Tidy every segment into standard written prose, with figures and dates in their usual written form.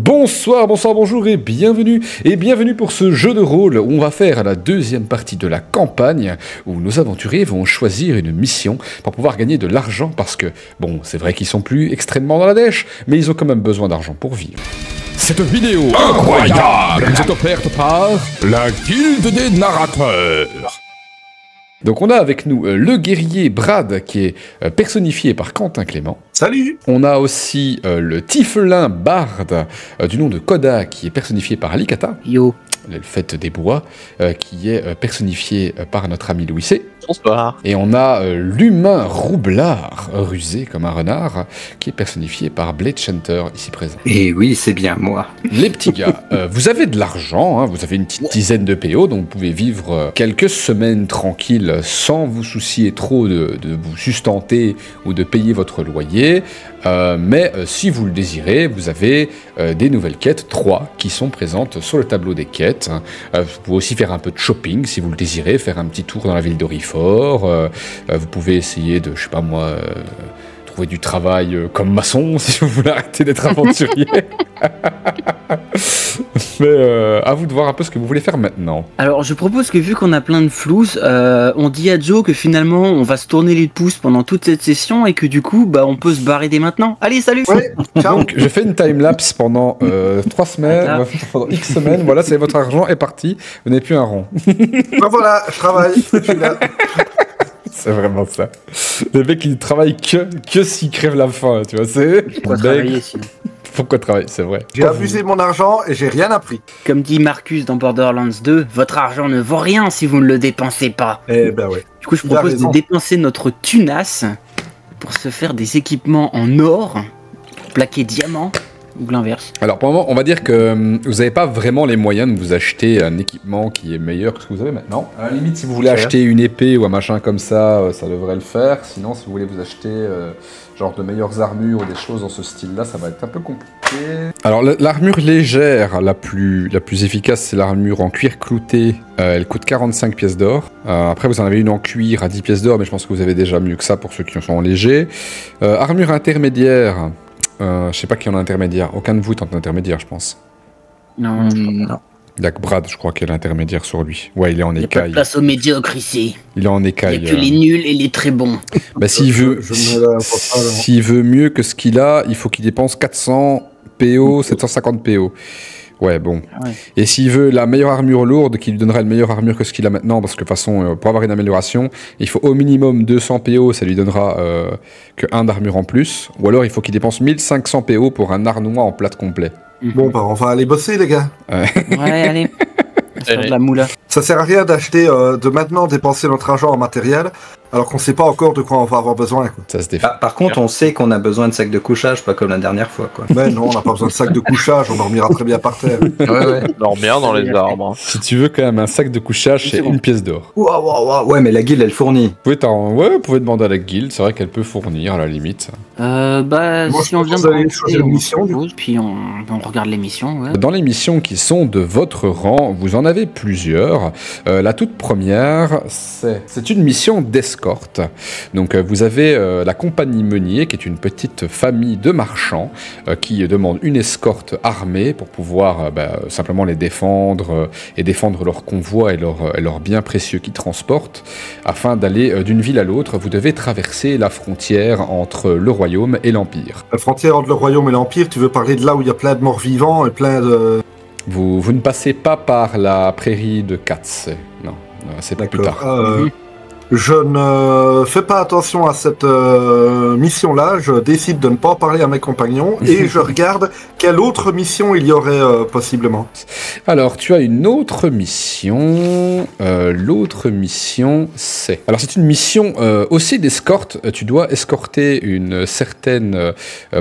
Bonsoir, bonsoir, bonjour et bienvenue pour ce jeu de rôle où on va faire la deuxième partie de la campagne où nos aventuriers vont choisir une mission pour pouvoir gagner de l'argent parce que, bon, c'est vrai qu'ils sont plus extrêmement dans la dèche, mais ils ont quand même besoin d'argent pour vivre. Cette vidéo incroyable vous est offerte par la Guilde des Narrateurs. Donc on a avec nous le guerrier Brad qui est personnifié par Quentin Clément. Salut. On a aussi le tifelin barde du nom de Koda qui est personnifié par Alicata. Yo. Le fait des bois qui est personnifié par notre ami Louis C. Bonsoir. Et on a l'humain roublard, rusé comme un renard, qui est personnifié par Blade Chanter, ici présent. Et oui, c'est bien moi. Les petits gars, vous avez de l'argent, hein, vous avez une petite dizaine de PO, donc vous pouvez vivre quelques semaines tranquilles sans vous soucier trop de vous sustenter ou de payer votre loyer. Mais si vous le désirez, vous avez des nouvelles quêtes, 3, qui sont présentes sur le tableau des quêtes. Vous pouvez aussi faire un peu de shopping si vous le désirez, faire un petit tour dans la ville d'Orifor. Vous pouvez essayer de, je sais pas moi, trouver du travail comme maçon si vous voulez arrêter d'être aventurier. Mais à vous de voir un peu ce que vous voulez faire maintenant. Alors je propose que vu qu'on a plein de floues, on dit à Joe que finalement on va se tourner les pouces pendant toute cette session et que du coup bah, on peut se barrer dès maintenant. Allez, salut. Ouais, ciao. Donc je fais une timelapse pendant 3 semaines, pendant X semaines, voilà, c'est votre argent est parti, vous n'avez plus un rond. Ben voilà, je travaille, je suis là. C'est vraiment ça. Les mecs ils travaillent que s'ils crèvent la faim, tu vois, c'est... Pourquoi travailler sinon ? Pourquoi travailler, c'est vrai. J'ai abusé de mon argent et j'ai rien appris. Comme dit Marcus dans Borderlands 2, votre argent ne vaut rien si vous ne le dépensez pas. Eh ben ouais. Du coup je propose de dépenser notre tunasse pour se faire des équipements en or, plaqués diamant, ou l'inverse. Alors pour le moment, on va dire que vous n'avez pas vraiment les moyens de vous acheter un équipement qui est meilleur que ce que vous avez maintenant. À la limite, si vous voulez acheter une épée ou un machin comme ça, ça devrait le faire. Sinon, si vous voulez vous acheter genre de meilleures armures ou des choses dans ce style-là, ça va être un peu compliqué. Alors l'armure légère, la plus efficace, c'est l'armure en cuir clouté. Elle coûte 45 pièces d'or. Après, vous en avez une en cuir à 10 pièces d'or, mais je pense que vous avez déjà mieux que ça pour ceux qui sont en léger. Armure intermédiaire. Je sais pas qui est en intermédiaire. Aucun de vous est en intermédiaire, je pense. Non, non. Il y a que Brad, je crois, qui a l'intermédiaire sur lui. Ouais, il est en écaille. Il n'y a pas de place aux médiocres ici. Il est en écaille. Il n'y a que les nuls et les très bons. Bah, s'il veut mieux que ce qu'il a, il faut qu'il dépense 400 PO, 750 PO. Ouais, bon. Ouais. Et s'il veut la meilleure armure lourde, qui lui donnera une meilleure armure que ce qu'il a maintenant, parce que de toute façon, pour avoir une amélioration, il faut au minimum 200 PO, ça lui donnera que 1 d'armure en plus. Ou alors il faut qu'il dépense 1500 PO pour un arnois en plate complet. Bon, bah on va aller bosser, les gars. Ouais, allez. Faire de la moula. Ça sert à rien d'acheter, de maintenant dépenser notre argent en matériel, alors qu'on sait pas encore de quoi on va avoir besoin, quoi. Ça se défait. Par contre, on sait qu'on a besoin de sacs de couchage, pas comme la dernière fois, quoi. Mais non, on n'a pas besoin de sacs de couchage, on dormira très bien par terre. Ouais. On dort bien dans les arbres. Si tu veux quand même un sac de couchage, c'est 1 pièce d'or. Ouais, mais la guilde, elle fournit. Vous pouvez demander à la guilde, c'est vrai qu'elle peut fournir, à la limite. Bah, moi, si on vient de changer l'émission, puis on regarde l'émission, ouais. Dans les missions qui sont de votre rang, vous en avez plusieurs. La toute première, c'est une mission d'escorte. Donc vous avez la compagnie Meunier, qui est une petite famille de marchands qui demande une escorte armée pour pouvoir simplement les défendre et défendre leur convoi et leurs biens précieux qu'ils transportent. Afin d'aller d'une ville à l'autre, vous devez traverser la frontière entre le royaume et l'Empire. La frontière entre le royaume et l'Empire, tu veux parler de là où il y a plein de morts vivants et plein de... Vous ne passez pas par la prairie de Katz. Non, c'est pas plus tard. Je ne fais pas attention à cette mission-là, je décide de ne pas en parler à mes compagnons et je regarde quelle autre mission il y aurait possiblement. Alors, tu as une autre mission. L'autre mission, c'est... Alors, c'est une mission aussi d'escorte. Tu dois escorter une certaine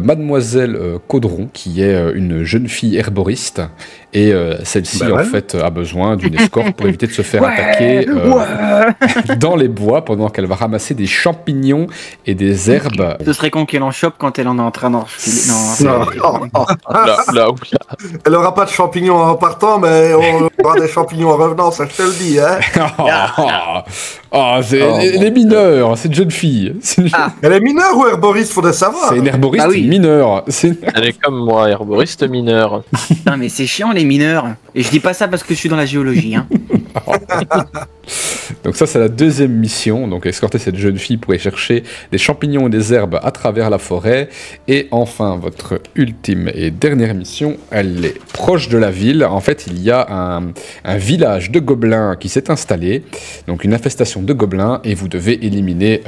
mademoiselle Caudron, qui est une jeune fille herboriste. Et celle-ci, en fait, a besoin d'une escorte pour éviter de se faire attaquer dans les bois pendant qu'elle va ramasser des champignons et des herbes. Ce serait con qu'elle en chope quand elle en est en train d'en refiler. Là, Elle aura pas de champignons en partant, mais on aura des champignons en revenant, ça je te le dis. Hein. Elle est mineure, c'est une jeune fille. Elle est mineure ou herboriste, faudrait savoir. C'est une herboriste Ah oui. mineure. elle est comme moi, herboriste mineur. Non mais c'est chiant les mineurs. Et je dis pas ça parce que je suis dans la géologie. Hein. Donc ça, c'est la deuxième mission. Donc escorter cette jeune fille pour aller chercher des champignons et des herbes à travers la forêt. Et enfin, votre ultime et dernière mission, elle est proche de la ville. En fait, il y a un village de gobelins qui s'est installé. Donc une infestation de gobelins. Et vous devez éliminer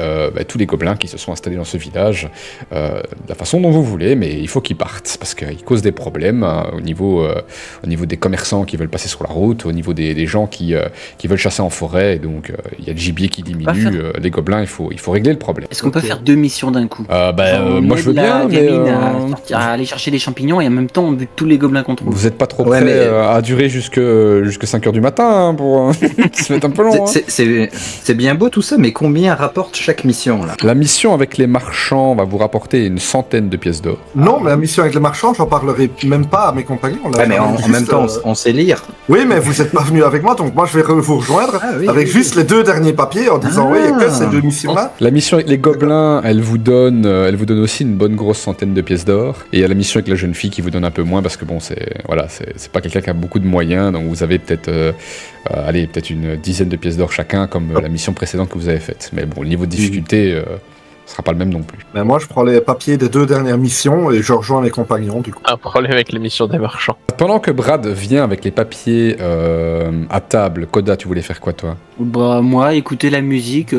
tous les gobelins qui se sont installés dans ce village de la façon dont vous voulez. Mais il faut qu'ils partent parce qu'ils causent des problèmes au niveau des commerçants qui veulent passer sur la route, au niveau des gens qui veulent chasser en forêt. Et donc il y a le gibier qui diminue, les gobelins, il faut régler le problème. Est-ce qu'on peut faire 2 missions d'un coup? Moi je veux bien, mais à aller chercher des champignons et en même temps on bute tous les gobelins qu'on trouve. vous êtes pas trop prêts à durer jusque 5h du matin pour ça va être un peu long. C'est bien beau tout ça, mais combien rapporte chaque mission là? La mission avec les marchands va vous rapporter une centaine de pièces d'or. Non, mais la mission avec les marchands, j'en parlerai même pas à mes compagnons. Là, Mais en même temps, on sait lire. Oui, mais vous êtes pas venu avec moi, donc moi je vais vous rejoindre avec juste les 2 derniers papiers en disant il y a que ces 2 missions-là. La mission avec les gobelins, elle vous donne aussi une bonne grosse centaine de pièces d'or. Et il y a la mission avec la jeune fille qui vous donne un peu moins parce que bon, c'est pas quelqu'un qui a beaucoup de moyens, donc vous avez peut-être peut-être une dizaine de pièces d'or chacun comme la mission précédente que vous avez faite. Mais bon, le niveau de difficulté sera pas le même non plus. Mais moi je prends les papiers des 2 dernières missions et je rejoins mes compagnons du coup. Un problème avec les missions des marchands. Pendant que Brad vient avec les papiers à table, Koda, tu voulais faire quoi toi? Bah moi, écouter la musique,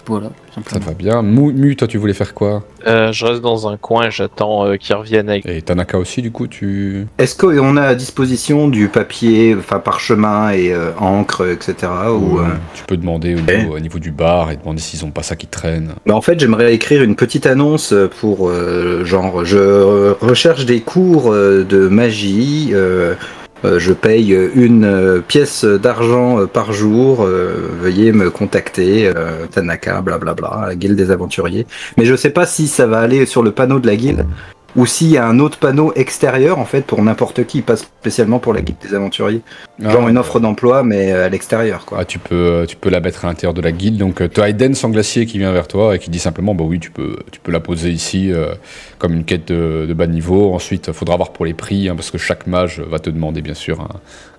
voilà, Ça simplement. te va bien. Mu, toi tu voulais faire quoi? Je reste dans un coin, j'attends qu'ils reviennent avec. Et Tanaka aussi, du coup, tu... Est-ce qu'on a à disposition du papier, enfin parchemin et encre, etc. ou, Tu peux demander au niveau du bar et demander s'ils ont pas ça qui traîne. En fait, j'aimerais écrire une petite annonce pour genre je recherche des cours de magie. Je paye 1 pièce d'argent par jour. Veuillez me contacter, Tanaka, blablabla, la guilde des aventuriers. Mais je sais pas si ça va aller sur le panneau de la guilde ou s'il y a un autre panneau extérieur en fait pour n'importe qui, pas spécialement pour la guilde des aventuriers. Genre une offre d'emploi mais à l'extérieur quoi. Tu peux la mettre à l'intérieur de la guilde. Donc tu as Aiden Sanglacier qui vient vers toi et qui dit simplement bah oui, tu peux la poser ici comme une quête de bas niveau. Ensuite, il faudra voir pour les prix parce que chaque mage va te demander bien sûr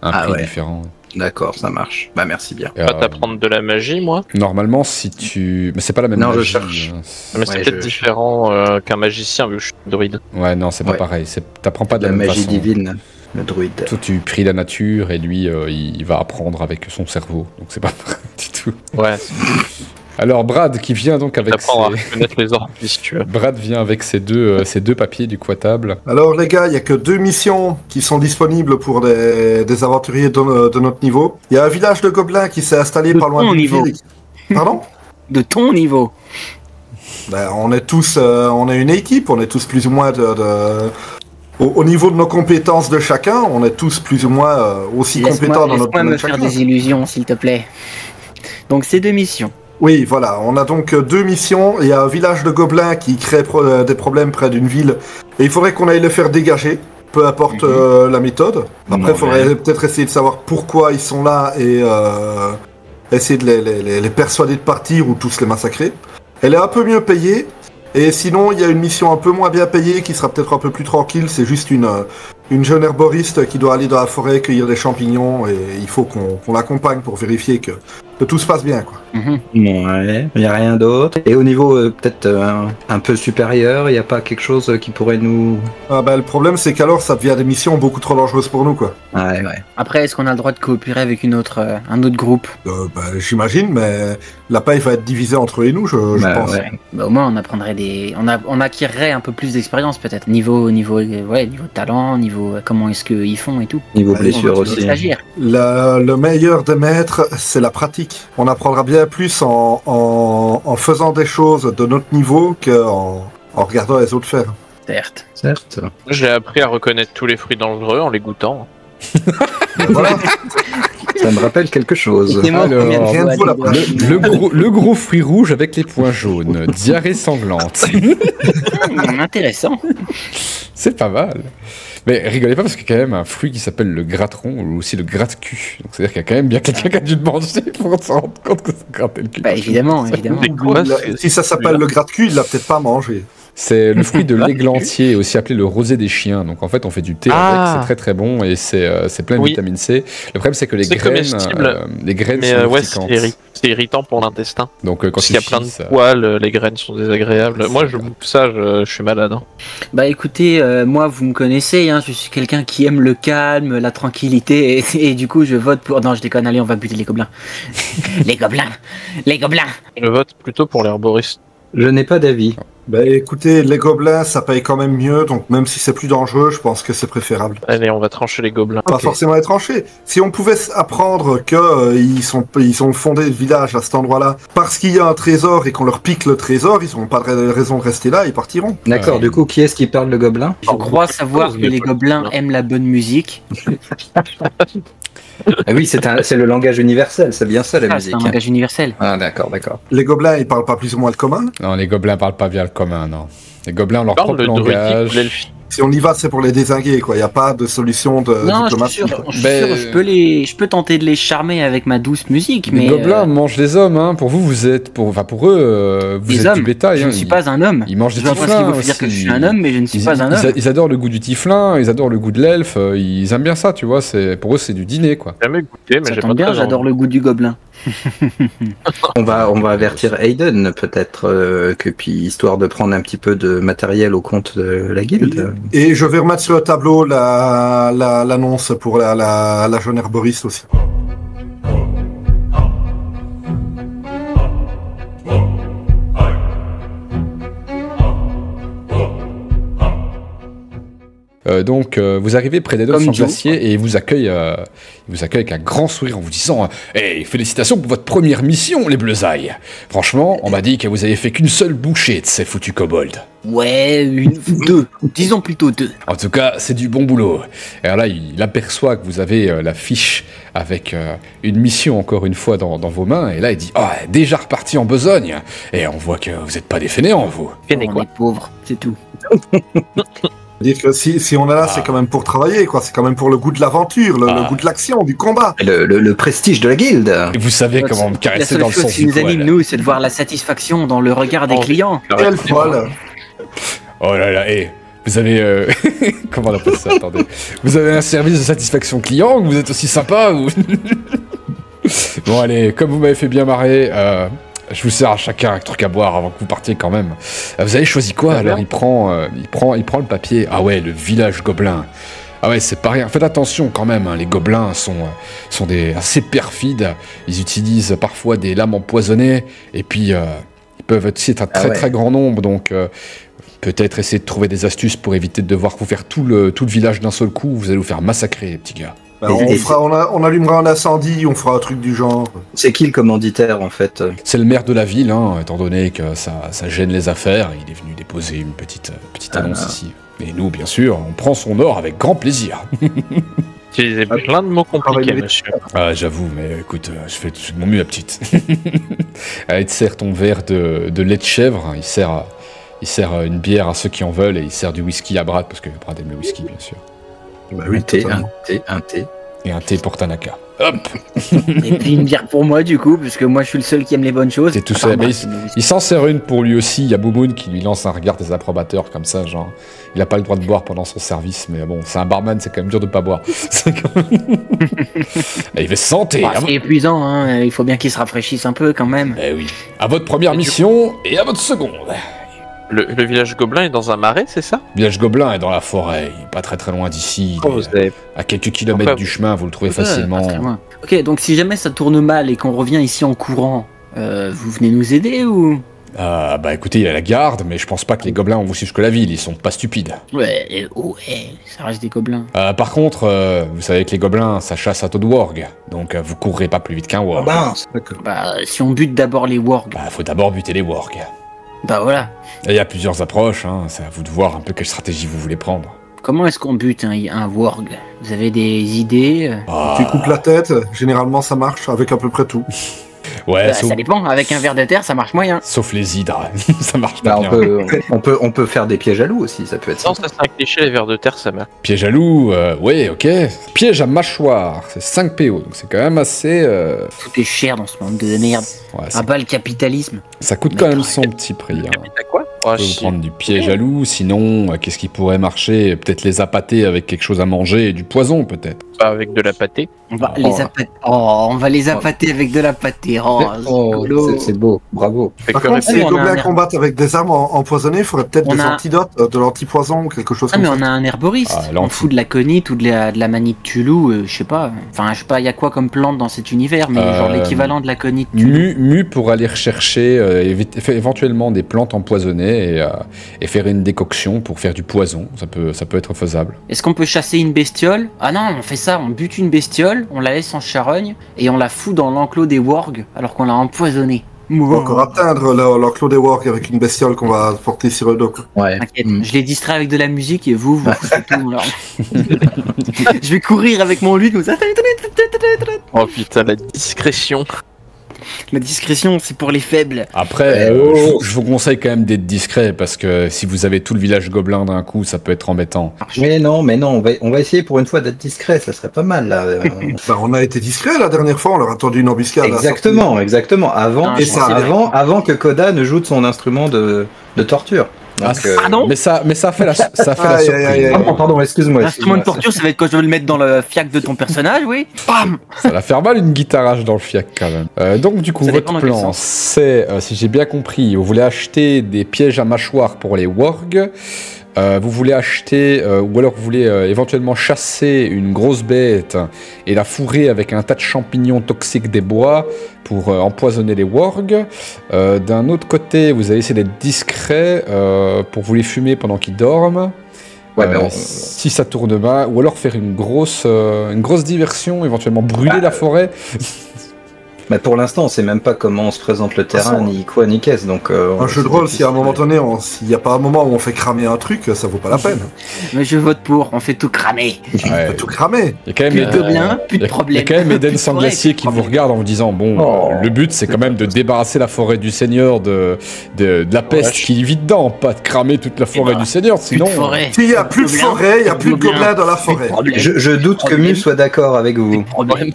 un prix différent. D'accord, ça marche. Bah merci bien. Pas t'apprendre de la magie, moi. Normalement, si tu... Mais c'est pas la même magie. Non, je cherche. Mais c'est peut-être différent qu'un magicien, vu que je suis druide. Ouais, non, c'est pas pareil. T'apprends pas de la même magie façon. divine, le druide. Toi, tu pries la nature et lui, il va apprendre avec son cerveau. Donc c'est pas pareil du tout. Ouais. Alors Brad qui vient donc avec T'apprends à reconnaître les orbites, si tu veux. Brad vient avec ces deux papiers du coup à table. Alors les gars, il y a que 2 missions qui sont disponibles pour des aventuriers de notre niveau. Il y a un village de gobelins qui s'est installé De pas loin ton d'une niveau. ville. Pardon? De ton niveau. Ben, on est tous, on est une équipe, on est tous plus ou moins au niveau de nos compétences de chacun, on est tous plus ou moins aussi compétents dans notre Laisse-moi domaine me faire chacun. des illusions, s'il te plaît. Donc c'est 2 missions. Oui, voilà, on a donc 2 missions. Il y a un village de gobelins qui crée des problèmes près d'une ville et il faudrait qu'on aille les faire dégager, peu importe la méthode. Après, il faudrait peut-être essayer de savoir pourquoi ils sont là et essayer de les persuader de partir ou tous les massacrer. Elle est un peu mieux payée. Et sinon, il y a une mission un peu moins bien payée qui sera peut-être un peu plus tranquille. C'est juste une jeune herboriste qui doit aller dans la forêt cueillir des champignons et il faut qu'on l'accompagne pour vérifier que tout se passe bien, quoi. Ouais, il n'y a rien d'autre. Et au niveau peut-être un peu supérieur, il n'y a pas quelque chose qui pourrait nous... Ah bah, le problème, c'est qu'alors ça devient des missions beaucoup trop dangereuses pour nous, quoi. Ouais. Après, est-ce qu'on a le droit de coopérer avec un autre groupe? Bah, j'imagine, mais la paille va être divisée entre eux et nous, je pense. Ouais. Bah, au moins, on apprendrait on acquerrait un peu plus d'expérience, peut-être. Niveau talent, niveau comment est-ce qu'ils font et tout. Niveau Ouais, blessure On aussi. stagiaire. Le meilleur des maîtres, c'est la pratique. On apprendra bien plus en faisant des choses de notre niveau qu'en regardant les autres faire. Certes. J'ai appris à reconnaître tous les fruits dangereux en les goûtant. Voilà. Ça me rappelle quelque chose. C'est moi, Alors, combien de rien fois ne vaut la à des- Le gros fruit rouge avec les points jaunes. Diarrhée sanglante. Intéressant. C'est pas mal. Mais rigolez pas parce qu'il y a quand même un fruit qui s'appelle le gratteron ou aussi le gratte-cul. Donc c'est-à-dire qu'il y a quand même bien quelqu'un qui a dû le manger pour se rendre compte que ça grattait le cul. Bah évidemment, évidemment. C'est quoi, c'est- Si ça s'appelle le gratte-cul, il l'a peut-être pas mangé. C'est le fruit de l'églantier, aussi appelé le rosé des chiens. Donc en fait, on fait du thé Ah. avec, c'est très très bon et c'est plein de Oui. vitamine C. Le problème, c'est que les C'est graines comestible, sont Mais ouais, urticantes. c'est irritant pour l'intestin. Donc quand Parce tu qu'il y a plein de chies, ça- poils, les graines sont désagréables. Moi, je bouffe ça, je suis malade. Hein. Bah écoutez, moi vous me connaissez, hein, je suis quelqu'un qui aime le calme, la tranquillité, et du coup je vote pour... Non je déconne, allez on va buter les gobelins. Les gobelins. Les gobelins. Je vote plutôt pour l'herboriste. Je n'ai pas d'avis. Bah écoutez, les gobelins, ça paye quand même mieux, donc même si c'est plus dangereux, je pense que c'est préférable. Allez, on va trancher les gobelins. Pas forcément les trancher. Si on pouvait apprendre que ils ont fondé le village à cet endroit-là parce qu'il y a un trésor et qu'on leur pique le trésor, ils n'ont pas de raison de rester là, ils partiront. D'accord, du coup, qui est-ce qui parle le gobelin? Je crois savoir que les gobelins aiment la bonne musique. Ah oui, c'est le langage universel, c'est bien ça la Ah, musique. c'est un langage universel. Ah d'accord, d'accord. Les gobelins, ils parlent pas plus ou moins le commun. Non, les gobelins parlent pas bien le commun, non. Les gobelins ont leur Parle propre le druidique ou langage. l'elfique. Si on y va, c'est pour les désinguer, quoi. Il n'y a pas de solution de Non, je diplomatie. suis sûr, Ben, je peux tenter de les charmer avec ma douce musique, Les mais gobelins mangent les hommes, hein. Pour vous, vous êtes... Pour eux, vous les êtes hommes, du bétail. je hein. ne suis pas un homme. Ils mangent des Je vois pas ce qu'il tiflins veut dire que je aussi. suis un homme, mais je ne suis pas un homme. Ils adorent le goût du tiflin, ils adorent le goût de l'elfe, ils aiment bien ça, tu vois. Pour eux, c'est du dîner, quoi. J'ai jamais goûté, mais Ça j'ai pas tombe bien, très j'adore envie. le goût du gobelin. On va avertir Aiden peut-être que puis histoire de prendre un petit peu de matériel au compte de la guilde. Et je vais remettre sur le tableau l'annonce pour la jeune herboriste aussi. Donc, vous arrivez près des docks Comme sans Joe, glacier et il vous accueille avec un grand sourire en vous disant hey, félicitations pour votre première mission, les bleusailles. Franchement, on m'a dit que vous avez fait qu'une seule bouchée de ces foutus kobolds. Ouais, deux. Disons plutôt deux. En tout cas, c'est du bon boulot. Et alors là, il aperçoit que vous avez la fiche avec une mission encore une fois dans vos mains. Et là, il dit déjà reparti en besogne. Et on voit que vous n'êtes pas des fainéants, vous. Fainéant, On quoi. est pauvres, c'est tout. Dire que si on est là, c'est quand même pour travailler, quoi. C'est quand même pour le goût de l'aventure, le goût de l'action, du combat. Le prestige de la guilde. Et vous savez comment me La caresser seule dans le chose sens qui du nous anime, poil. nous, c'est de voir la satisfaction dans le regard des Oh. clients. Quelle folle. Oh là là, vous avez... comment on appelle ça? Attendez. Vous avez un service de satisfaction client, vous êtes aussi sympa ou... Bon allez, comme vous m'avez fait bien marrer, je vous sers à chacun un truc à boire avant que vous partiez quand même. Vous avez choisi quoi? Alors il prend le papier. Ah ouais, le village gobelin. Ah ouais, c'est pas rien. Faites attention quand même, hein. Les gobelins sont assez perfides. Ils utilisent parfois des lames empoisonnées et puis ils peuvent aussi être un très très grand nombre. Donc peut-être essayer de trouver des astuces pour éviter de devoir vous faire tout le village d'un seul coup. Vous allez vous faire massacrer, les petits gars. Ben, on allumera un incendie, on fera un truc du genre. C'est qui le commanditaire en fait? C'est le maire de la ville, hein, étant donné que ça gêne les affaires. Il est venu déposer une petite annonce ici. Et nous, bien sûr, on prend son or avec grand plaisir. Utilisez plein de mots compliqués, Travailler. monsieur. Ah, j'avoue, mais écoute, je fais de mon mieux, la petite. Il te sert ton verre de lait de chèvre. Il sert une bière à ceux qui en veulent et il sert du whisky à Brad, parce que Brad aime le whisky, bien sûr. Bah Un thé, totalement. un thé. Et un thé pour Tanaka. Hop, Et puis une bière pour moi, du coup, parce que moi je suis le seul qui aime les bonnes choses. t'es tout À seul. part Mais moi, c'est le whisky. il s'en sert une pour lui aussi. Il y a Bouboun qui lui lance un regard des approbateurs comme ça, genre. Il a pas le droit de boire pendant son service, mais bon, c'est un barman, c'est quand même dur de pas boire. C'est quand même- Et il fait santé. Bah, c'est épuisant, hein. Il faut bien qu'il se rafraîchisse un peu quand même. Eh oui. À votre première mission et à votre seconde. Le village gobelin est dans un marais, c'est ça? Le village gobelin est dans la forêt, il est pas très très loin d'ici. Il est à quelques kilomètres Pourquoi du chemin, vous le trouvez Ouais, pas facilement. très loin. Ok, donc si jamais ça tourne mal et qu'on revient ici en courant, vous venez nous aider ou? Bah écoutez, il y a la garde, mais je pense pas que les gobelins vont vous suivre jusque la ville, ils sont pas stupides. Ouais, ça reste des gobelins. Par contre, vous savez que les gobelins, ça chasse à taux de warg, donc vous courrez pas plus vite qu'un warg. D'accord. Bah, si on bute d'abord les wargs, Bah faut d'abord buter les wargs. bah voilà. Et il y a plusieurs approches, hein, c'est à vous de voir un peu quelle stratégie vous voulez prendre. Comment est-ce qu'on bute un warg? Vous avez des idées? Tu coupes la tête, généralement ça marche avec à peu près tout. Ouais, Ça dépend, avec un ver de terre, ça marche moyen. sauf les hydres, ça marche pas Bah, bien. on peut faire des pièges à loups aussi, ça peut être Non, ça. ça c'est un cliché, les vers de terre, ça marche. Piège à loup, ouais, ok. Piège à mâchoire, c'est 5 PO, donc c'est quand même assez... Tout est cher dans ce monde de merde. ouais, Ah bah le capitalisme. ça coûte quand même son petit prix. Hein. T'as quoi? On peut vous prendre du piège à loup, sinon, qu'est-ce qui pourrait marcher? Peut-être les appâter avec quelque chose à manger et du poison, peut-être. Pas avec de la pâtée. On va Oh. les appâter. Oh, on va les appâter avec de la pâtée. Oh, rigolo. C'est beau, bravo. Par que contre, si les on a gobelins un- combattent avec des armes empoisonnées, il faudrait peut-être On des a- antidotes, de l'antipoison ou quelque chose Ah comme mais ça. on a un herboriste, Ah, là, on on fout de la conite ou de la manite Tulu, je sais pas. Enfin, je sais pas, il y a quoi comme plante dans cet univers, mais genre l'équivalent de la conite Tulu. Mu pour aller rechercher éventuellement des plantes empoisonnées et faire une décoction pour faire du poison. Ça peut être faisable. Est-ce qu'on peut chasser une bestiole? Ah non, on fait ça, on bute une bestiole, on la laisse en charogne et on la fout dans l'enclos des wargs alors qu'on l'a empoisonnée. Faut encore atteindre l'enclos des wargs avec une bestiole qu'on va porter sur le dos. quoi. Ouais. T'inquiète, je les distrais avec de la musique et vous foutez tout. Alors. Je vais courir avec mon luth comme ça. Oh putain, la discrétion. La discrétion, c'est pour les faibles. Après, je vous conseille quand même d'être discret parce que si vous avez tout le village gobelin d'un coup, ça peut être embêtant. Mais non, on va essayer pour une fois d'être discret, ça serait pas mal là. Bah, on a été discret la dernière fois, on leur a tendu une embuscade. à la Exactement. Avant, Non, et ça, avant que Koda ne joue de son instrument de torture. Donc, Pardon Mais ça fait la surprise. Aïe, aïe, aïe, aïe. Pardon, excuse-moi. L'instrument de torture, ça va être quand je vais le mettre dans le fiac de ton personnage, oui. Bam. Ça va faire mal une guitarage dans le fiac quand même. Donc du coup, Ça votre dépend dans quel plan, sens. c'est, si j'ai bien compris, vous voulez acheter des pièges à mâchoire pour les wargs. Vous voulez acheter, ou alors vous voulez éventuellement chasser une grosse bête et la fourrer avec un tas de champignons toxiques des bois pour empoisonner les wargs. D'un autre côté, vous allez essayer d'être discret pour vous les fumer pendant qu'ils dorment. Ouais, mais Si ça tourne mal, ou alors faire une grosse diversion, éventuellement brûler la forêt. Mais pour l'instant, on sait même pas comment on se présente le terrain, ni quoi, ni qu'est-ce. Donc, Un jeu de rôle, si à un moment donné, s'il n'y a pas un moment où on fait cramer un truc, ça vaut pas la peine. Mais je vote pour, on fait tout cramer. On Ouais. peut tout cramer. Il y a quand même Plus de gobelins, plus il y de a- problèmes. Il y a quand même Eden Plus de forêt, Sanglacier plus de qui vous problèmes. regarde en vous disant bon, Oh, le but c'est quand même de débarrasser la forêt du Seigneur de la peste qui vit dedans, pas de cramer toute la forêt bah, du Seigneur, Plus sinon. de forêt. S'il n'y a plus de forêt, il n'y a plus de gobelins dans la forêt. je doute que Mu soit d'accord avec vous. Problème.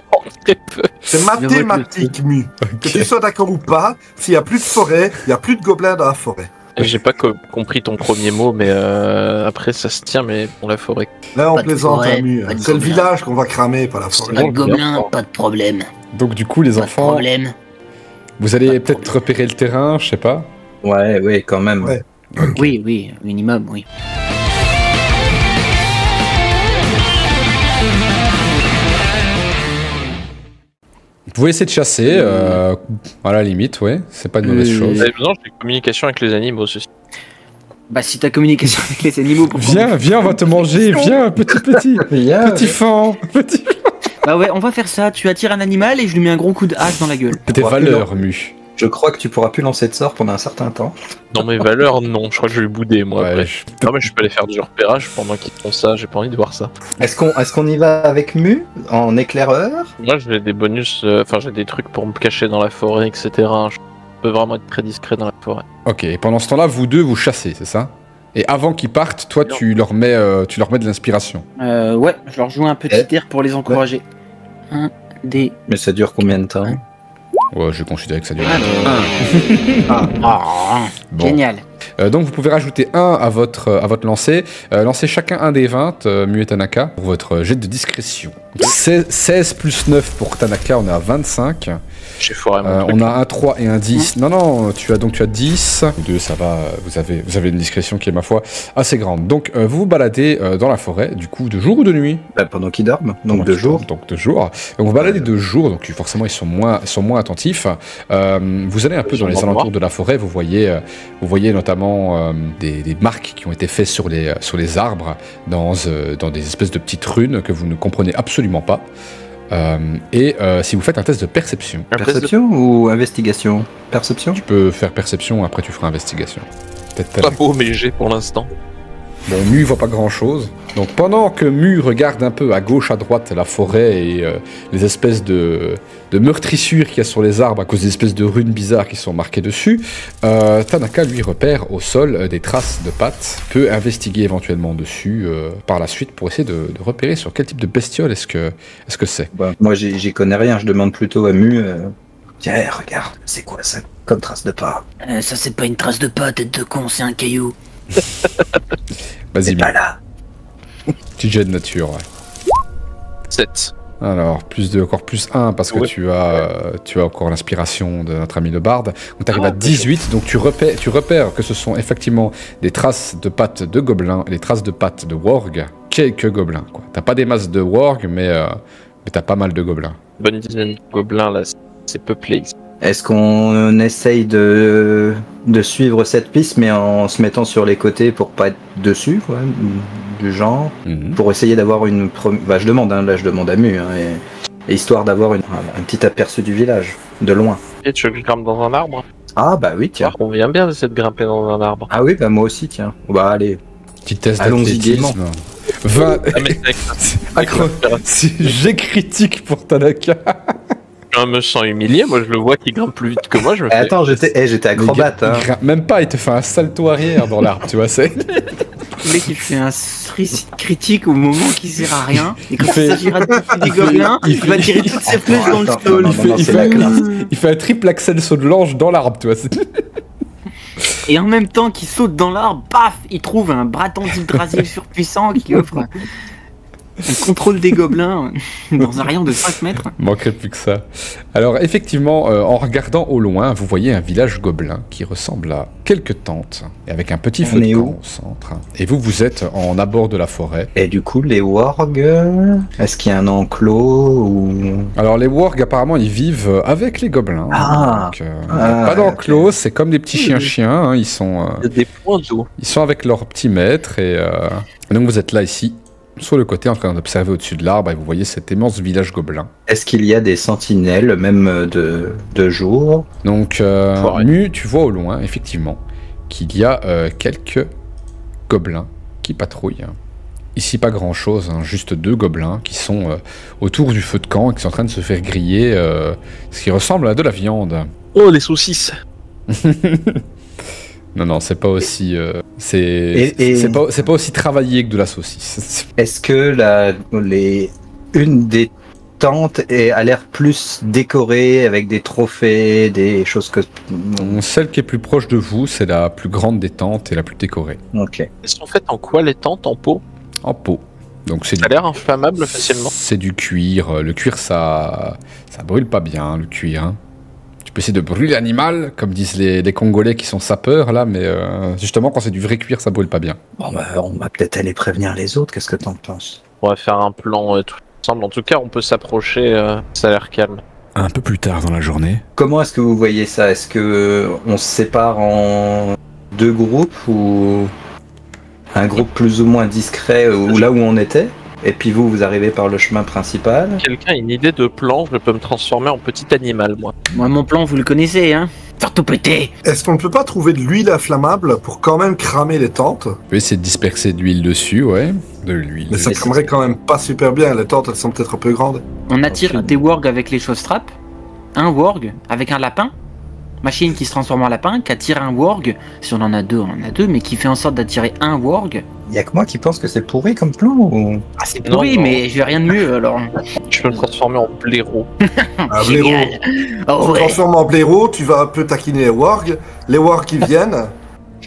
Très peu. C'est mathématique, Mu. Que tu sois d'accord ou pas, s'il n'y a plus de forêt, il n'y a plus de gobelins dans la forêt. J'ai pas compris ton premier mot, mais après ça se tient, mais pour la forêt. Là, on Pas de plaisante, forêt, hein, Mu. pas de C'est le gobelins. village qu'on va cramer, pas la forêt. Pas de gobelins, pas de problème. Donc du coup les Pas de enfants, problème. vous allez peut-être repérer le terrain, je sais pas. Ouais, quand même. Ouais. Oui, minimum, oui. Vous pouvez essayer de chasser, à la limite, ouais, c'est pas une mauvaise chose. Vous avez besoin de communication avec les animaux, ceci. Bah si t'as communication avec les animaux pour Viens, on va te manger, viens, Viens, petit fan, petit. Bah ouais, on va faire ça, tu attires un animal et je lui mets un gros coup de hache dans la gueule. Tes Ouais, valeurs, Mu. je crois que tu pourras plus lancer de sort pendant un certain temps. Dans mes valeurs, non, je crois que je vais bouder, moi, Ouais, après. je- Non, mais je peux aller faire du repérage pendant qu'ils font ça, j'ai pas envie de voir ça. Est-ce qu'on y va avec Mu en éclaireur? Moi, j'ai des bonus, enfin, j'ai des trucs pour me cacher dans la forêt, etc. Je peux vraiment être très discret dans la forêt. Ok, et pendant ce temps-là, vous deux, vous chassez, c'est ça? Et avant qu'ils partent, toi, tu leur mets de l'inspiration. Ouais, je leur joue un petit air pour les encourager. Un, des... Mais ça dure combien de temps? Ouais, je considère que ça dure. Ah, Bon. génial. Donc vous pouvez rajouter 1 à votre lancer. Lancez chacun un des 20, Mu et Tanaka, pour votre jet de discrétion. 16 plus 9 pour Tanaka, on est à 25. J'ai foiré mon truc. On a un 3 et un 10. Non, tu as 10. Vous deux, ça va, vous avez une discrétion qui est, ma foi, assez grande. Donc vous vous baladez dans la forêt, du coup, de jour ou de nuit? Bah, pendant qu'ils dorment, donc Pendant 2 qu'ils jours. dorment, Donc 2 jours. Donc vous baladez 2 jours, donc forcément ils sont moins attentifs. Vous allez un peu Ils dans sont les dans le alentours noir. de la forêt, vous voyez notamment des marques qui ont été faites sur les arbres dans des espèces de petites runes que vous ne comprenez absolument pas. Si vous faites un test de perception, Perception ou investigation? Perception? tu peux faire perception, après tu feras investigation. Peut-être Pas beau, mais j'ai pour l'instant. Bon, Mu voit pas grand-chose. Donc pendant que Mu regarde un peu à gauche, à droite la forêt et les espèces de meurtrissures qu'il y a sur les arbres à cause des espèces de runes bizarres qui sont marquées dessus, Tanaka lui repère au sol des traces de pattes, peut investiguer éventuellement dessus par la suite pour essayer de repérer sur quel type de bestiole est-ce que c'est. Bah, moi, j'y connais rien. Je demande plutôt à Mu. Tiens, regarde, c'est quoi ça comme trace de pas? Ça, c'est pas une trace de pas, tête de con, c'est un caillou. Vas-y, C'est Mu. pas là. Petit jet de nature, ouais. 7. Alors, encore plus 1 parce que Ouais. tu as encore l'inspiration de notre ami le barde. Donc tu arrives Ah, à 18, donc tu repères que ce sont effectivement des traces de pattes de gobelins et des traces de pattes de warg, quelques gobelins, quoi. T'as pas des masses de warg, mais t'as pas mal de gobelins. Bonne dizaine de gobelins là, c'est peuplé ici. Est-ce qu'on essaye de suivre cette piste, mais en se mettant sur les côtés pour pas être dessus, quoi, du genre, Mhm. pour essayer d'avoir une première... Bah, je demande à Mu, hein, et histoire d'avoir un petit aperçu du village, de loin. Et tu veux que je grimpe dans un arbre? Ah bah oui, tiens. On vient bien d'essayer de grimper dans un arbre. Ah oui, bah moi aussi, tiens. Bah allez. Petit test Allons-y d'athlétisme. 20... Ah, mais Si j'ai critique pour Tanaka. je me sens humilié, moi je le vois qui grimpe plus vite que moi, je me Eh, fais... attends, j'étais acrobate, hein. Il grimpe même pas, il te fait un salto arrière dans l'arbre, tu vois, c'est... Le mec, il fait un suicide critique au moment qui sert à rien. Et quand Il fait- il s'agira de tuer des gobelins, il il va tirer toutes ses flèches dans le Attends, stall. non, non, il c'est fait- la classe. Il fait un triple axel saut de l'ange dans l'arbre, tu vois. Et en même temps qu'il saute dans l'arbre, paf, il trouve un bâton d'Yggdrasil surpuissant qui offre un contrôle des gobelins dans un rayon de 5 mètres. Manquerait plus que ça. Alors, effectivement, en regardant au loin, vous voyez un village gobelin qui ressemble à quelques tentes, et avec un petit feu On de est camp où au centre. Et vous êtes en abord de la forêt. Et du coup, les wargs, est-ce qu'il y a un enclos ou... Alors, les wargs, apparemment, ils vivent avec les gobelins. Ah. Donc, Ah, pas d'enclos, c'est comme des petits chiens-chiens. Hein, ils sont Des points d'eau. avec leur petit maître. Et donc, vous êtes là, ici, sur le côté, en train d'observer au-dessus de l'arbre, et vous voyez cet immense village gobelin. Est-ce qu'il y a des sentinelles, même de jour? Donc, Foiré. Mu, tu vois au loin, effectivement, qu'il y a quelques gobelins qui patrouillent. Ici, pas grand-chose, hein, juste 2 gobelins qui sont autour du feu de camp et qui sont en train de se faire griller ce qui ressemble à de la viande. Oh, les saucisses. Non, c'est pas aussi... Et- c'est pas aussi travaillé que de la saucisse. Est-ce que une des tentes a l'air plus décorée avec des trophées, des choses que... Celle qui est plus proche de vous, c'est la plus grande des tentes et la plus décorée. Ok. Elles sont faites en quoi les tentes? En peau? En peau. Donc c'est Ça a l'air inflammable facilement. C'est du cuir. Le cuir, ça brûle pas bien, le cuir. Hein. Tu peux essayer de brûler l'animal, comme disent les Congolais qui sont sapeurs, là, mais justement, quand c'est du vrai cuir, ça brûle pas bien. Bon, bah, on va peut-être aller prévenir les autres, qu'est-ce que t'en penses? On va faire un plan tout ensemble. En tout cas, on peut s'approcher, ça a l'air calme. Un peu plus tard dans la journée. Comment est-ce que vous voyez ça? Est-ce que on se sépare en 2 groupes ou un groupe plus ou moins discret ou là où on était? Et puis vous arrivez par le chemin principal? Quelqu'un a une idée de plan? Je peux me transformer en petit animal, moi. Moi, mon plan, vous le connaissez, hein. Faire tout péter. Est-ce qu'on ne peut pas trouver de l'huile inflammable pour quand même cramer les tentes? Tu peux essayer de disperser de l'huile dessus, ouais. De l'huile. Mais ça Mais cramerait quand même pas super bien, les tentes elles sont peut-être un peu grandes. On attire des wargs avec les choses trappes. Un warg avec un lapin. Machine qui se transforme en lapin, qui attire un warg. Si on en a 2, on en a 2, mais qui fait en sorte d'attirer un warg. Y a que moi qui pense que c'est pourri comme plan ou... Ah, c'est Non, pourri, non. mais j'ai rien de mieux alors. Je peux me transformer en blaireau. Un blaireau. Génial. Oh Tu ouais. transformes en blaireau, tu vas un peu taquiner les wargs. Les wargs qui viennent.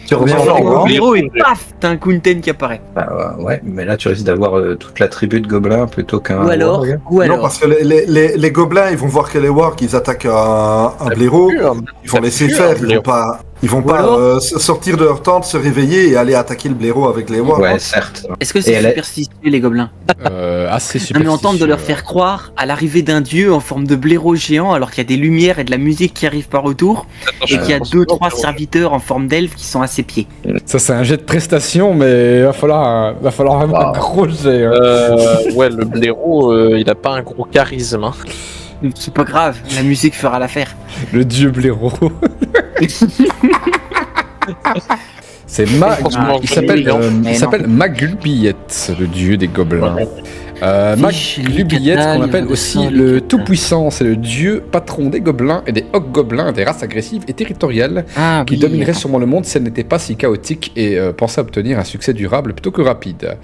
Tu reviens Bonjour, en au warg? Blaireau et paf, t'as un Kunten qui apparaît. Bah, ouais, mais là tu risques d'avoir toute la tribu de gobelins plutôt qu'un Ou alors, warg. Non, parce que les gobelins, ils vont voir que les wargs, ils attaquent un blaireau. Ils vont laisser faire, ils vont Ou pas alors sortir de leur tente, se réveiller et aller attaquer le blaireau avec les wargs. Ouais, certes. Est-ce que c'est Et elle est- superstitieux les gobelins? Assez Non super. mais on tente de leur faire croire à l'arrivée d'un dieu en forme de blaireau géant alors qu'il y a des lumières et de la musique qui arrivent par autour et qu'il y a 2-3 serviteurs en forme d'elfes qui sont à ses pieds. Ça, c'est un jet de prestation, mais il va falloir vraiment un gros jet. Hein. Ouais, le blaireau, il a pas un gros charisme. Hein. C'est pas grave, la musique fera l'affaire. Le dieu blaireau. C'est Franchement, il s'appelle mais non. Magulbillette, le dieu des gobelins. Fiche, Magulbillette, Lucata, qu'on il appelle va aussi descendre, le Lucata. Tout-Puissant, c'est le dieu patron des gobelins et des hobgoblins, des races agressives et territoriales Ah, qui oui, dominerait attends. sûrement le monde si elle n'était pas si chaotique et pensait obtenir un succès durable plutôt que rapide.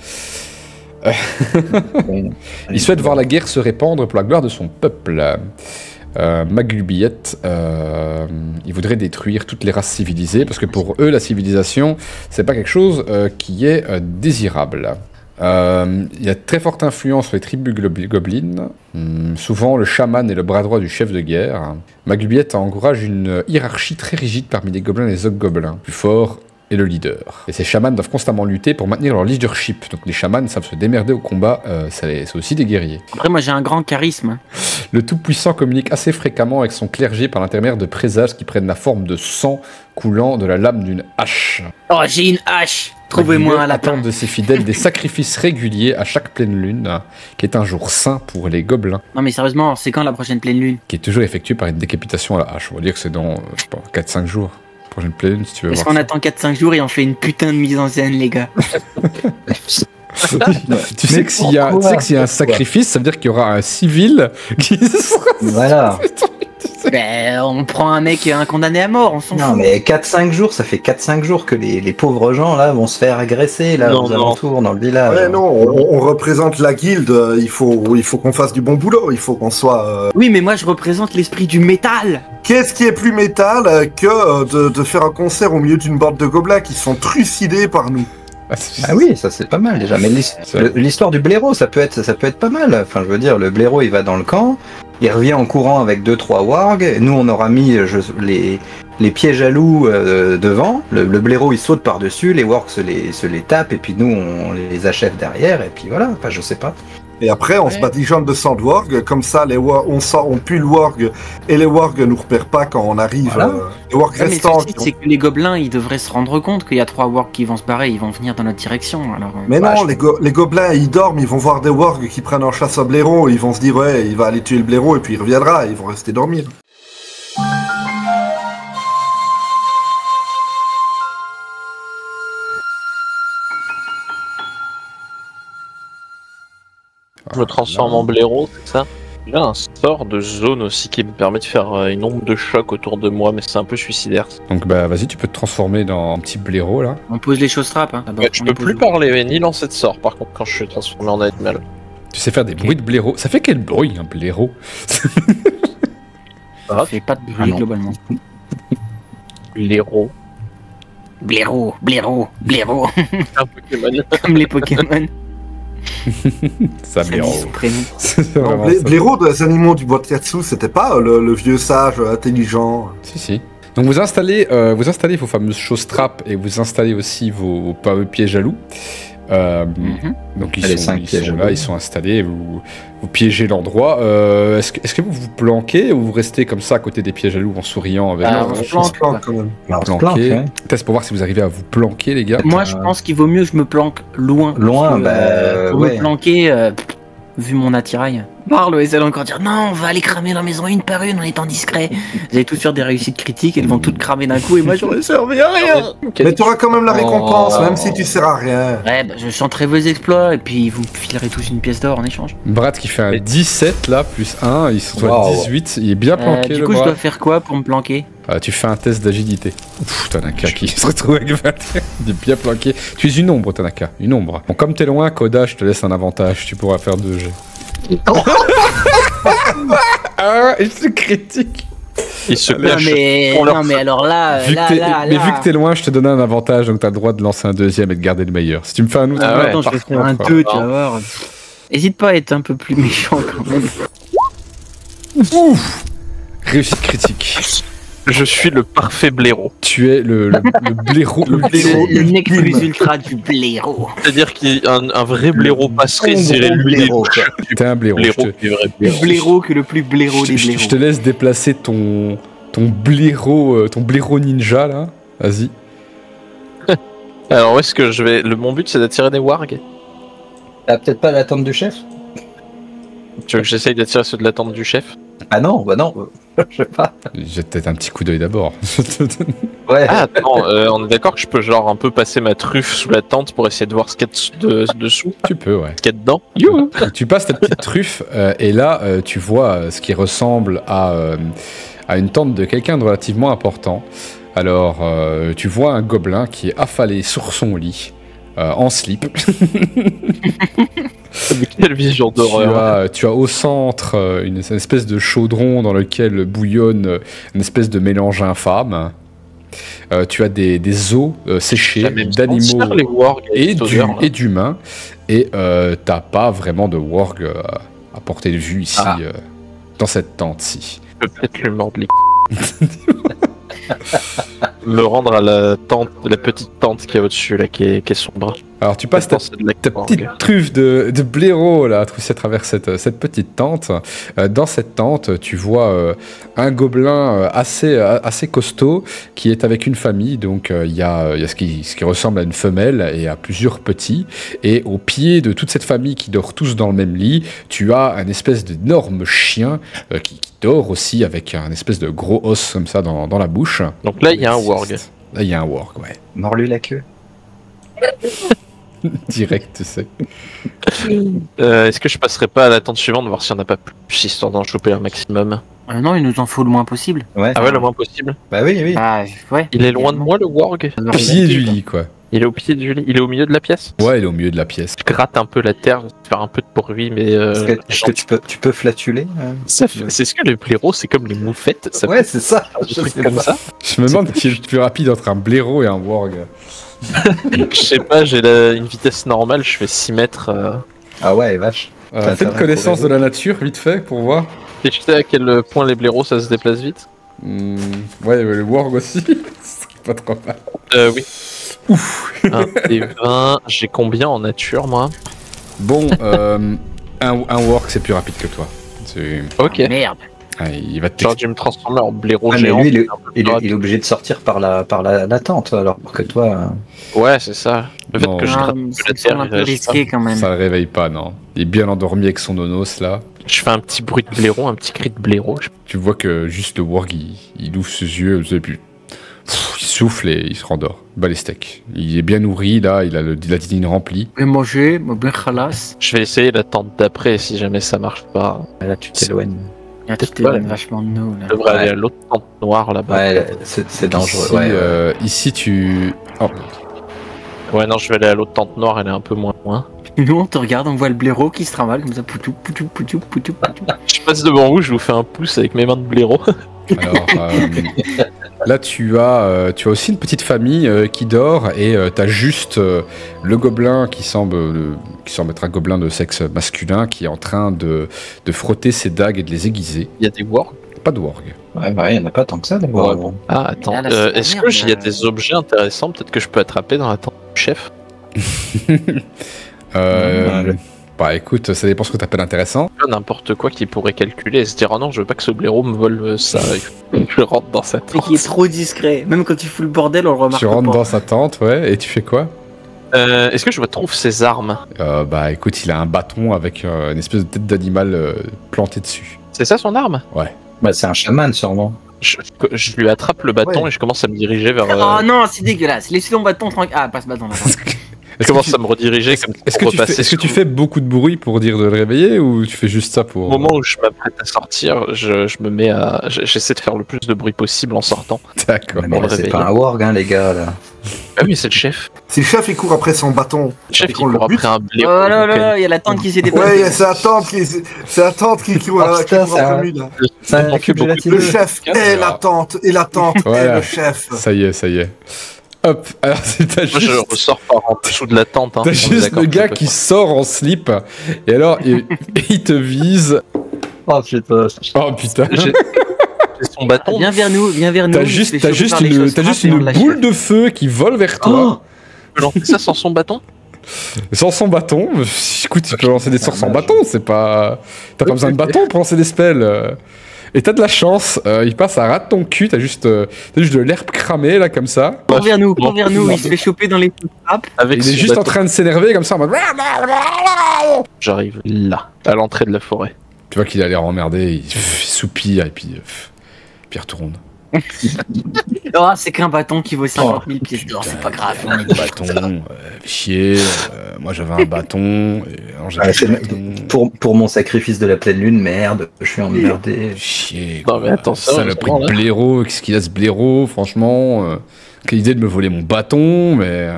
Il souhaite voir la guerre se répandre pour la gloire de son peuple. Magulbillette, il voudrait détruire toutes les races civilisées parce que pour eux, la civilisation, c'est pas quelque chose qui est désirable. Il y a très forte influence sur les tribus gobelines. Souvent, le chaman est le bras droit du chef de guerre. Magulbillette encourage une hiérarchie très rigide parmi les gobelins et les hobgoblins. Plus fort est le leader. Et ces chamans doivent constamment lutter pour maintenir leur leadership. Donc les chamans savent se démerder au combat, c'est aussi des guerriers. Après, moi, j'ai un grand charisme. Le Tout-Puissant communique assez fréquemment avec son clergé par l'intermédiaire de présages qui prennent la forme de sang coulant de la lame d'une hache. Oh, j'ai une hache. Trouvez-moi un lapin. Attendent de ses fidèles des sacrifices réguliers à chaque pleine lune, qui est un jour saint pour les gobelins, Non, mais sérieusement, c'est quand la prochaine pleine lune? qui est toujours effectué par une décapitation à la hache. On va dire que c'est dans, je sais pas, 4-5 jours. Prochaine pleine lune, si tu veux Est-ce voir. qu'on attend 4-5 jours et on fait une putain de mise en scène, les gars? Tu sais que s'il y a un sacrifice, ça veut dire qu'il y aura un civil qui sera... Voilà. Ben, on prend un mec, un condamné à mort, on s'en Non, fout. mais 4-5 jours, ça fait 4-5 jours que les pauvres gens là vont se faire agresser là Non, aux non. alentours dans le village. Ouais, non, on représente la guilde, il faut qu'on fasse du bon boulot, il faut qu'on soit... Oui, mais moi, je représente l'esprit du métal. Qu'est-ce qui est plus métal que de faire un concert au milieu d'une bande de gobelins qui sont trucidés par nous? Ah oui, ça c'est pas mal déjà. Mais l'histoire du blaireau, ça peut être pas mal. Enfin, je veux dire, le blaireau il va dans le camp, il revient en courant avec 2-3 wargs. Nous on aura mis les pièges à loups devant. Le blaireau il saute par dessus, les wargs se les tapent et puis nous on les achève derrière et puis voilà. Enfin, je sais pas. Et après, on se badigeonne de sang de warg, comme ça, on pue le warg, et les wargs nous repèrent pas quand on arrive. Voilà. Les wargs Ouais, mais le restants. souci, c'est que les gobelins, ils devraient se rendre compte qu'il y a 3 wargs qui vont se barrer, ils vont venir dans notre direction. Alors, Mais Bah, non, les gobelins, ils dorment, ils vont voir des wargs qui prennent en chasse au blaireau, ils vont se dire, ouais, il va aller tuer le blaireau, et puis il reviendra, ils vont rester dormir. Je me transforme en blaireau, c'est ça? J'ai un sort de zone aussi qui me permet de faire une onde de choc autour de moi, mais c'est un peu suicidaire. Donc bah vas-y, tu peux te transformer dans un petit blaireau là. on pose les choses trappes. Hein, d'abord. Je On peux les pose plus où? parler ni lancer de sort par contre quand je suis transformé en animal. Tu sais faire des bruits de blaireau. Ça fait quel bruit un blaireau? Ça fait pas de bruit Ah non. globalement. Blaireau. Blaireau, blaireau, blaireau, Un Pokémon. comme les Pokémon. Ça Ça dit blaireau. son prénom. C'est Non, vraiment ça. blaireau des animaux du bois de Katsu, c'était pas le vieux sage intelligent. Si, si. Donc vous installez vos fameuses choses trappes et vous installez aussi vos fameux pièges à loups. Mhm. Donc Les 5 pièges à là, loups. ils sont installés, vous piégez l'endroit. Est-ce que vous vous planquez ou vous restez comme ça à côté des pièges à loups en souriant avec Ah, vous on se Je planque, planque quand même. Alors, on se planquez. planque, hein. Test pour voir si vous arrivez à vous planquer, les gars. Moi, je pense qu'il vaut mieux que je me planque loin. Loin, parce que, pour ouais. me planquer, vu mon attirail. Marlo essaie encore dire non, on va aller cramer la maison une par une en étant discret. Vous allez tous faire des réussites critiques, elles vont toutes cramer d'un coup et moi j'aurais servi à rien. Mais tu auras quand même la récompense, Oh. même si tu sers à rien. Ouais, bah, je chanterai vos exploits et puis vous me filerez tous une pièce d'or en échange. Brad qui fait un 17 là, plus 1, il se retrouve à Wow. 18, il est bien planqué Du le coup, je Brad. dois faire quoi pour me planquer? Tu fais un test d'agilité. Ouf, Tanaka qui se retrouve avec 21. Il est bien planqué. Tu es une ombre, Tanaka. Une ombre. Bon, comme t'es loin, Koda, je te laisse un avantage. Tu pourras faire 2 jets. Ah, et c'est critique. Il se Non cache. mais, pour leur- non mais alors là, Vu que là, t'es- là, mais là. vu que t'es loin, je te donne un avantage, donc t'as le droit de lancer un deuxième et de garder le meilleur. Si tu me fais un autre, Ah ouais. Attends, je vais par faire un contre, 2, tu vas voir. Hésite pas à être un peu plus méchant quand même. réussite critique. Je suis le parfait blaireau. Tu es le blaireau. Le blaireau. Le nec plus ultra du blaireau. C'est-à-dire qu'un vrai blaireau passerait serait Gros lui blaireau, des quoi. T'es un blaireau. blaireau Je qui est vrai Plus blaireau. blaireau que le plus blaireau des blaireaux. te laisse déplacer ton blaireau ninja là. Vas-y. Alors où est-ce que je vais mon but c'est d'attirer des wargs. T'as peut-être pas la tente du chef? Tu veux que j'essaye d'attirer ceux de la tente du chef? Ah non, bah non. Je sais pas. Jette peut-être un petit coup d'œil d'abord. Ouais. Ah, attends, on est d'accord que je peux genre un peu passer ma truffe sous la tente pour essayer de voir ce qu'il y a dessous, Tu peux, ouais. ce qu'il y a dedans. Youhou. Tu passes ta petite truffe et là, tu vois ce qui ressemble à une tente de quelqu'un de relativement important. Alors, tu vois un gobelin qui est affalé sur son lit, en slip. Quelle vision d'horreur. Tu as au centre une espèce de chaudron dans lequel bouillonne une espèce de mélange infâme. Tu as des os séchés Ça même d'animaux sentir les wargs avec cette odeur, là. et d'humains. Et t'as pas vraiment de warg à portée de vue ici, dans cette tente-ci. Je peux peut-être lui mordre les me rendre à la petite tente qui est au-dessus, là, qui est sombre. Alors tu passes ta petite truffe de blaireau là, à travers cette petite tente. Dans cette tente, tu vois un gobelin assez costaud qui est avec une famille. Donc il y a ce qui ressemble à une femelle et à plusieurs petits. Et au pied de toute cette famille qui dort tous dans le même lit, tu as un espèce d'énorme chien qui dort aussi avec un espèce de gros os comme ça dans la bouche. Donc là, il y a un warg. Là, il y a un warg, ouais. Mords-lui la queue. Direct, tu sais. Est-ce que je passerai pas à la tente suivante voir s'il n'y en a pas plus, histoire d'en choper un maximum? Non, il nous en faut le moins possible. Ouais. Ah ouais, le moins possible. Bah oui, oui. Ah, ouais. Il est loin de moi, le warg? Au pied du lit, quoi. Il est au pied du lit. Il est au milieu de la pièce? Ouais, il est au milieu de la pièce. Je gratte un peu la terre, je vais faire un peu de bruit, mais... Est-ce que tu peux flatuler C'est ce que les blaireaux, c'est comme les moufettes. Ça Ouais, c'est ça. fait des trucs comme ça. Je me demande qui est le plus rapide entre un blaireau et un warg. Je sais pas, j'ai une vitesse normale, je fais 6 mètres. Ah ouais, vache. Fais une connaissance de la nature, vite fait, pour voir. Et tu sais à quel point les blaireaux, ça se déplace vite? Ouais, le warg aussi. C'est pas trop mal. Oui. Ouf. 1 et 20, j'ai combien en nature, moi? Bon, un warg, c'est plus rapide que toi. Ok. Merde. Il va te J'aurais dû me transformer en blaireau Ah, mais géant. lui, il est obligé de sortir par la tente, alors que toi... Ouais, c'est ça. Le fait Non. que je gratte un peu Ça la me semble terre, un il peu réagit risqué quand même. Ça le réveille pas, non. Il est bien endormi avec son nonos, là. pas. Je fais un petit bruit de blaireau, un petit cri de blaireau. Tu vois que juste le warg, il ouvre ses yeux, et puis... il souffle et il se rendort. Bat les steaks. Il est bien nourri, là, il a la dîne remplie. Je vais manger, bien khalas. Je vais essayer la tente d'après si jamais ça marche pas. Là, tu t'éloignes. Là, tu t'éloignes vachement de nous. Là. Je devrais Ouais. aller à l'autre tente noire là-bas. Ouais, c'est dangereux. Ici, Ouais. ici, tu... Oh. Ouais, non, je vais aller à l'autre tente noire, elle est un peu moins loin. Nous, on te regarde, on voit le blaireau qui se trimballe comme ça, poutou, poutou, poutou, poutou, poutou. Je passe devant vous, je vous fais un pouce avec mes mains de blaireau. Alors, là, tu as aussi une petite famille qui dort et tu as juste le gobelin qui semble être un gobelin de sexe masculin qui est en train de frotter ses dagues et de les aiguiser. Il y a des wargs. Pas de warg. Ouais, bah, il n'y en a pas tant que ça, des Ouais, morts. bon. Ah, attends. Ah, là, c'est la Est-ce merde, qu'il y a là. des objets intéressants peut-être que je peux attraper dans la tente du chef? Ouais. Bah écoute, ça dépend ce que tu appelles intéressant. N'importe quoi qui pourrait calculer et se dire oh non, je veux pas que ce blaireau me vole ça. Je rentre dans sa Et tente. qui est trop discret. Même quand tu fous le bordel, on le remarque Tu rentres pas. dans sa tente, ouais, et tu fais quoi? Est-ce que je retrouve ses armes? Bah écoute, il a un bâton avec une espèce de tête d'animal plantée dessus. C'est ça son arme? Bah, c'est un chaman, sûrement. Je lui attrape le bâton Ouais. et je commence à me diriger vers. Oh non, c'est dégueulasse. Laissez ton bâton tranquille. Ah, pas ce bâton là. Je commence à me rediriger comme Est-ce pour que, tu repasser fais beaucoup de bruit pour dire de le réveiller ou tu fais juste ça pour... Au moment où je m'apprête à sortir, je me mets à. J'essaie de faire le plus de bruit possible en sortant. D'accord. Mais là, c'est réveiller. pas un warg, hein, les gars, là. Ah oui, c'est le chef. Si le chef il court après son bâton, Le chef, et il qu'on le court bute- après un Oh blaireau. là là donc, là, il y a la tente qui s'est déplacée. Ouais, c'est la tente qui court, Oh, qui putain, court c'est après un- lui, là. C'est un manque cube beaucoup de gélatineux. Le chef Quatre, est la alors. tente, et la tente Voilà. est le chef. Ça y est, ça y est. Hop, alors t'as Moi, je juste, ressors par en dessous de la tente. Hein. t'as On est juste d'accord le que je gars peux qui pas. sort en slip et alors il te vise. Oh putain. Oh putain. J'ai son bâton. Viens vers nous, viens vers nous. T'as il se juste, fait t'as choper juste par les une, choses t'as juste frappes et on une lâche. boule de feu qui vole vers toi. Je peux lancer ça sans son bâton? Sans son bâton. Écoute, tu peux lancer des sorts sans bâton, c'est pas... T'as pas besoin de bâton pour lancer des spells. Et t'as de la chance, il passe à ras de ton cul, t'as juste de l'herbe cramée là comme ça. Cours vers nous, il se fait choper dans les frappes. Avec Il est son juste en bâton. train de s'énerver comme ça en mode... J'arrive là, à l'entrée de la forêt. Tu vois qu'il a l'air emmerdé, il soupire et puis Puis il retourne. Oh, c'est qu'un bâton qui vaut 50 000 pièces d'or, c'est pas grave. Un bâton, chier. Moi j'avais un bâton. Et alors, j'avais un bâton. Pour mon sacrifice de la pleine lune, merde, je suis emmerdé. Chier. Non, mais attends, ça, ça le prix de blaireau. Qu'est-ce qu'il a ce blaireau, franchement quelle idée de me voler mon bâton, mais.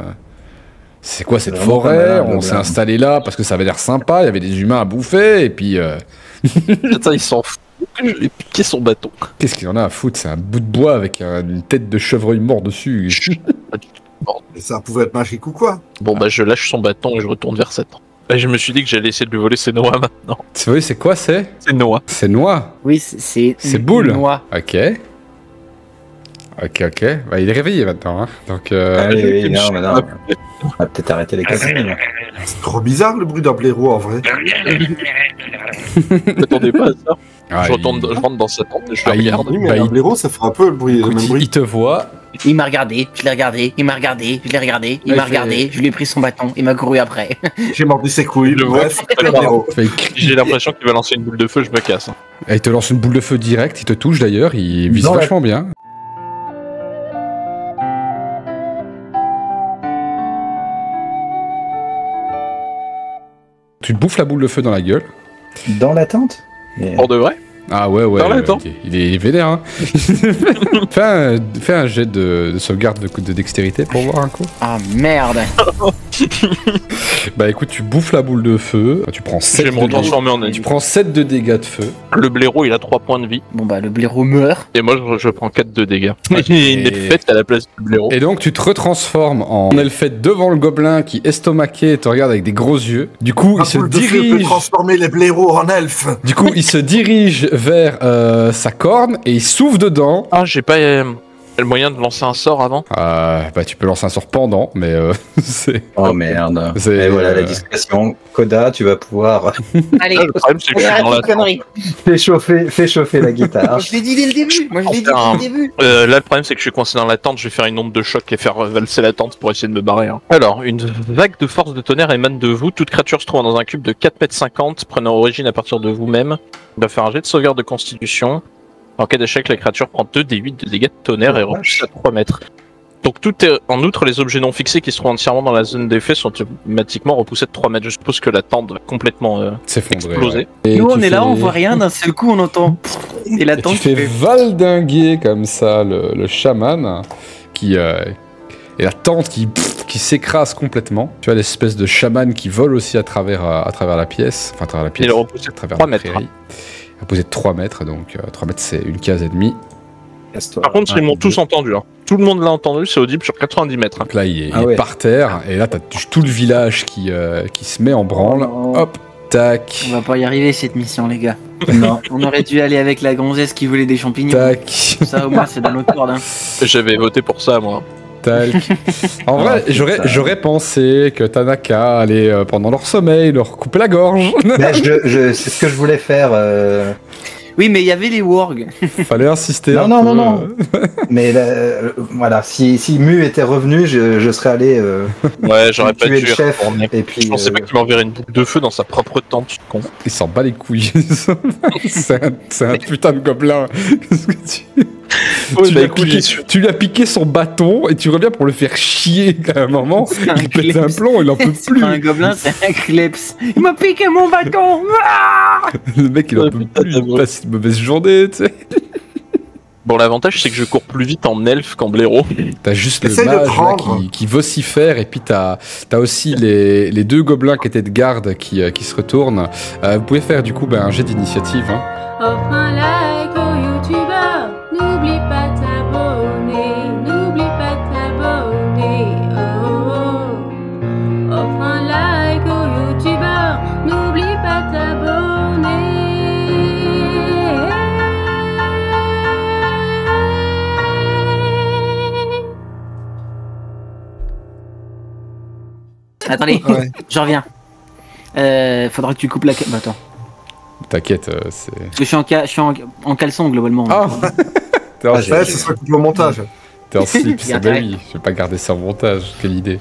C'est quoi cette vraiment forêt? pas malin, On s'est installé là parce que ça avait l'air sympa, il y avait des humains à bouffer, et puis. Attends, il s'en fout que je lui ai piqué son bâton. Qu'est-ce qu'il en a à foutre? C'est un bout de bois avec une tête de chevreuil mort dessus. Et ça pouvait être magique ou quoi? Bon, bah, je lâche son bâton et je retourne vers Satan. Et je me suis dit que j'allais essayer de lui voler ses noix maintenant. Tu vois, c'est quoi c'est? C'est noix. C'est noix. Oui, c'est boule. Noix. Ok. Ok. Bah, il est réveillé maintenant. Hein. Donc, Oui, non, mais non. On va peut-être arrêter les conneries. C'est trop bizarre le bruit d'un blaireau en vrai. M'attendez pas à ça. ah, Je rentre dans sa tente et je le Ah, il- regarde. Oui, mais Bah, un il- blaireau ça fait un peu le bruit, le écoute, même bruit. il te voit. Il m'a regardé, je l'ai regardé, il m'a regardé, je l'ai regardé, il Ouais, m'a il fait- regardé, je lui ai pris son bâton, il m'a couru après. J'ai mordu ses couilles. Le Bref, vois, c'est un blaireau. Fait, il crie- J'ai l'impression qu'il va lancer une boule de feu, je me casse. hein. il te lance une boule de feu direct, il te touche d'ailleurs, il vise Dans la- vachement bien. Tu te bouffes la boule de feu dans la gueule. Dans la tente Mais- Pour de vrai? Ah ouais, Dans la tente. il est vénère. Hein. fais un jet de sauvegarde de dextérité pour voir un coup. Ah merde. Bah écoute, tu bouffes la boule de feu, tu prends Je 7 vais me transformer en tu ennemi. prends 7 de dégâts de feu. Le blaireau, il a 3 points de vie. Bon bah le blaireau meurt. Et moi, je prends 4 de dégâts. Il y a une effet à la place du blaireau. Et donc tu te retransformes en elfette devant le gobelin qui estomaqué te regarde avec des gros yeux. Du coup, Un il se boule de feu peut dirige. transformer les blaireaux en elfes. Du coup, il se dirige vers sa corne et il souffle dedans. Ah, j'ai pas le moyen de lancer un sort avant? Bah tu peux lancer un sort pendant, mais c'est. Oh merde. C'est- Et voilà la discrétion. Koda, tu vas pouvoir Allez, Ah, le problème, c'est que je suis dans la tente. fais chauffer la guitare. je l'ai dit dès le début. Moi je l'ai dit dès le début. Là, le problème, c'est que je suis coincé dans la tente. Je vais faire une onde de choc et faire valser la tente pour essayer de me barrer. hein. Alors, une vague de force de tonnerre émane de vous. Toute créature se trouve dans un cube de 4,50 m, prenant origine à partir de vous-même. On doit faire un jet de sauvegarde de constitution. En cas d'échec, la créature prend 2d8 de dégâts de tonnerre et repousse à 3 mètres. Donc, en outre, les objets non fixés qui se trouvent entièrement dans la zone d'effet sont automatiquement repoussés de 3 mètres. Je suppose que la tente va complètement S'effondrer. exploser. ouais. Et Nous tu on est là, fais- on voit rien, d'un seul coup on entend. Et la Et tente tu fais valdinguer comme ça le chaman qui et la tente qui s'écrase complètement. Tu as l'espèce de chaman qui vole aussi à travers la pièce, enfin à travers la pièce, Il est repoussé à de travers 3 la mètres. prairie. Reposé de 3 mètres, donc 3 mètres c'est une case et demie. Par contre, ils m'ont tous entendu. Hein. Tout le monde l'a entendu, c'est audible sur 90 mètres. hein. Donc là il est, Ah il est ouais. par terre et là t'as tout le village qui se met en branle. Oh. Hop, tac, On va pas y arriver cette mission les gars. Non. On aurait dû aller avec la gonzesse qui voulait des champignons. tac, Ça au moins c'est dans notre corde. Hein. J'avais voté pour ça, moi. tac. En vrai, putain. j'aurais pensé que Tanaka allait pendant leur sommeil leur couper la gorge. Mais c'est ce que je voulais faire. Oui mais il y avait les wargs. Fallait insister. Non, un non, peu, non, non. Mais voilà, si Mu était revenu, je serais allé Ouais, j'aurais pas tuer dû le y chef. retourner. Et puis, Je pensais pas qu'il m'enverrait une boucle de feu dans sa propre tente, ce con. Il s'en bat les couilles. c'est un putain de gobelin. Qu'est-ce que tu lui as piqué, tu lui as piqué son bâton et tu reviens pour le faire chier à un moment. C'est un Il pète un kleps. plomb, il en peut C'est plus. pas un gobelin, c'est un kleps. Il m'a piqué mon bâton. Le mec il en Ouais, peut putain, plus. Il ouais. passe une mauvaise journée, tu sais. Bon, l'avantage, c'est que je cours plus vite en elfe qu'en blaireau. T'as juste Essaye le de mage là, prendre. qui vocifère et puis t'as aussi les deux gobelins qui étaient de garde qui se retournent. Vous pouvez faire du coup un jet d'initiative. Hein. Offre un like au youtubeur, n'oublie pas t'abonner, n'oublie pas t'abonner, oh, oh. Offre un like au youtubeur, n'oublie pas t'abonner. Attendez, Ouais. je reviens. Faudra que tu coupes la. Bah, attends. T'inquiète, c'est. Parce que je suis en caleçon globalement. Ah T'es en, Ah, j'ai- Ouais, ce sera coupé au montage. t'es en slip, Il y a c'est bah intérêt. oui. Je vais pas garder ça en montage. Quelle idée.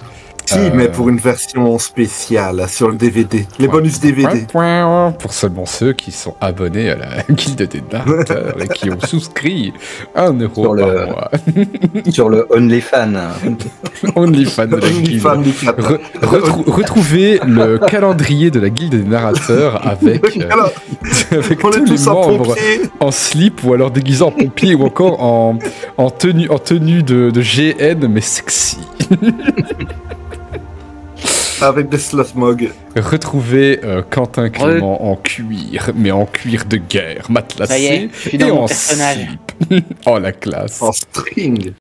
Si, mais pour une version spéciale sur le DVD. Les bonus DVD. Pour seulement ceux qui sont abonnés à la guilde des narrateurs et qui ont souscrit 1 euro Sur par le- mois. Sur le OnlyFans. OnlyFans de la guilde. Retrouvez le calendrier de la guilde des narrateurs avec, Alors, avec on tous est les tous en membres pompier. en slip ou alors déguisés en pompier ou encore en tenue de GN mais sexy. Avec des slot mugs. Retrouvez Quentin Clément en cuir, mais en cuir de guerre, Ça y matelassé est, je suis dans et mon en personnage. slip. Oh la classe. En string.